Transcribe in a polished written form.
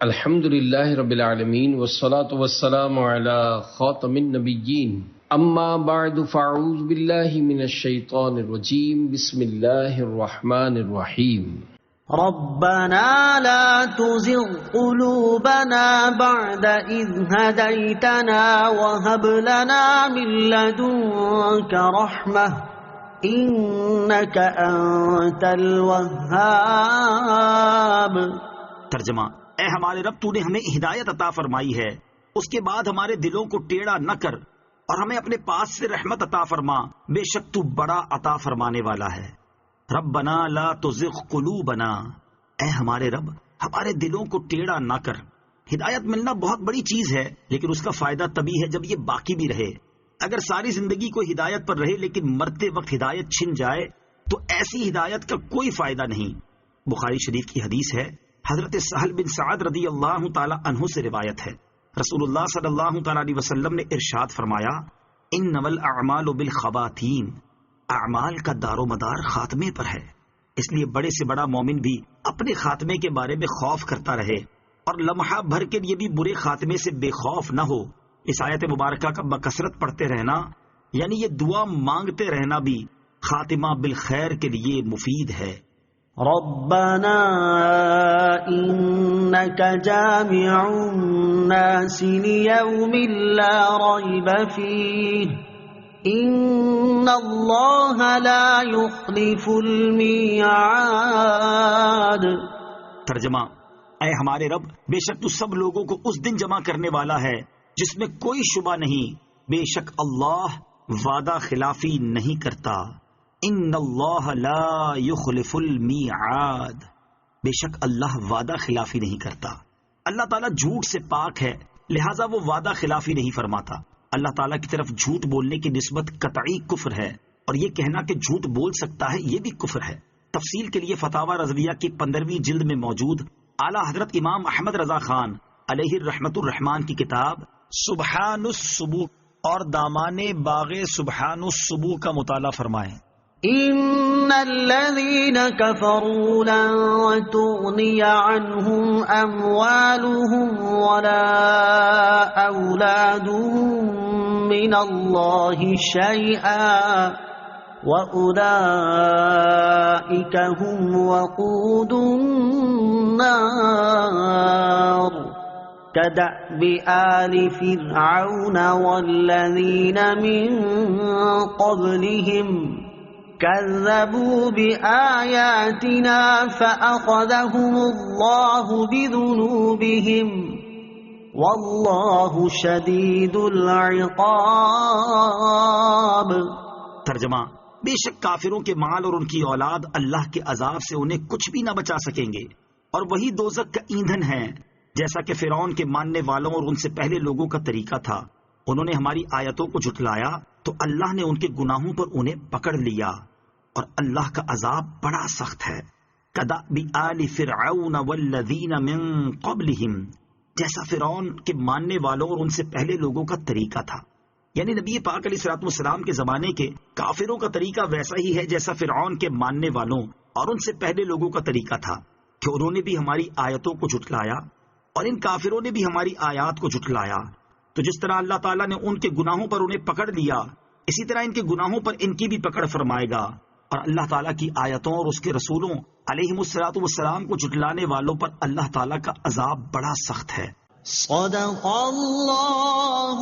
الحمد للہ رب العالمین والصلاة والسلام علی خاتم النبیین اما بعد فاعوذ باللہ من الشیطان الرجیم بسم اللہ الرحمن الرحیم ربنا لا تزغ قلوبنا بعد إذ هديتنا وهب لنا من لدنك رحمة إنك أنت الوهاب۔ ترجمہ: اے ہمارے رب، تو نے ہمیں ہدایت عطا فرمائی ہے، اس کے بعد ہمارے دلوں کو ٹیڑھا نہ کر اور ہمیں اپنے پاس سے رحمت عطا فرما، بے شک تو بڑا عطا فرمانے والا ہے۔ ربنا لا تزغ قلوبنا، اے ہمارے رب ہمارے دلوں کو ٹیڑھا نہ کر۔ ہدایت ملنا بہت بڑی چیز ہے، لیکن اس کا فائدہ تبھی ہے جب یہ باقی بھی رہے۔ اگر ساری زندگی کو ہدایت پر رہے لیکن مرتے وقت ہدایت چھن جائے تو ایسی ہدایت کا کوئی فائدہ نہیں۔ بخاری شریف کی حدیث ہے، حضرت سہل بن سعد رضی اللہ تعالی عنہ سے روایت ہے، رسول اللہ صلی اللہ تعالی علیہ وسلم نے ارشاد فرمایا، انما الاعمال بالخواتیم، اعمال کا دار و مدار خاتمے پر ہے، اس لیے بڑے سے بڑا مومن بھی اپنے خاتمے کے بارے میں خوف کرتا رہے اور لمحہ بھر کے لیے بھی برے خاتمے سے بے خوف نہ ہو۔ اس آیت مبارکہ کا بکثرت پڑھتے رہنا، یعنی یہ دعا مانگتے رہنا بھی خاتمہ بالخیر کے لیے مفید ہے۔ ربنا انك جامع الناس ليوم لا ريب فيه ان الله لا يخلف الميعاد۔ ترجمہ: اے ہمارے رب، بے شک تو سب لوگوں کو اس دن جمع کرنے والا ہے جس میں کوئی شبہ نہیں، بے شک اللہ وعدہ خلافی نہیں کرتا۔ ان اللہ لا یخلف المیعاد، بے شک اللہ وعدہ خلافی نہیں کرتا۔ اللہ تعالیٰ جھوٹ سے پاک ہے، لہٰذا وہ وعدہ خلافی نہیں فرماتا۔ اللہ تعالیٰ کی طرف جھوٹ بولنے کی نسبت قطعی کفر ہے، اور یہ کہنا کہ جھوٹ بول سکتا ہے یہ بھی کفر ہے۔ تفصیل کے لیے فتاوی رضویہ کی 15ویں جلد میں موجود اعلیٰ حضرت امام احمد رضا خان علیہ الرحمت الرحمان کی کتاب سبحان الصبوح اور دامان باغ سبحان الصبوح کا مطالعہ فرمائیں۔ ان الذين كفروا لن تغني عنهم اموالهم ولا اولادهم من الله شيئا واولئك هم وقود النار كدأب آل فرعون والذين من قبلهم كذبوا بآياتنا فأخذهم الله بذنوبهم والله شديد العقاب۔ ترجمہ: بے شک کافروں کے مال اور ان کی اولاد اللہ کے عذاب سے انہیں کچھ بھی نہ بچا سکیں گے، اور وہی دوزخ کا ایندھن ہے، جیسا کہ فرعون کے ماننے والوں اور ان سے پہلے لوگوں کا طریقہ تھا۔ انہوں نے ہماری آیتوں کو جھٹلایا تو اللہ نے ان کے گناہوں پر انہیں پکڑ لیا، اور اللہ کا عذاب بڑا سخت ہے۔ کدأب آل فرعون والذین من قبلہم، جیسا فرعون کے ماننے والوں اور ان سے پہلے لوگوں کا طریقہ تھا، یعنی نبی پاک علیہ الصلوۃ والسلام کے زمانے کے کافروں کا طریقہ ویسا ہی ہے جیسا فرعون کے ماننے والوں اور ان سے پہلے لوگوں کا طریقہ تھا، کہ انہوں نے بھی ہماری آیتوں کو جھٹلایا اور ان کافروں نے بھی ہماری آیات کو جھٹلایا۔ تو جس طرح اللہ تعالیٰ نے ان کے گناہوں پر انہیں پکڑ لیا، اسی طرح ان کے گناہوں پر ان کی بھی پکڑ فرمائے گا، اور اللہ تعالیٰ کی آیتوں اور اس کے رسولوں علیہم الصلوۃ والسلام کو جھٹلانے والوں پر اللہ تعالیٰ کا عذاب بڑا سخت ہے۔ صدق اللہ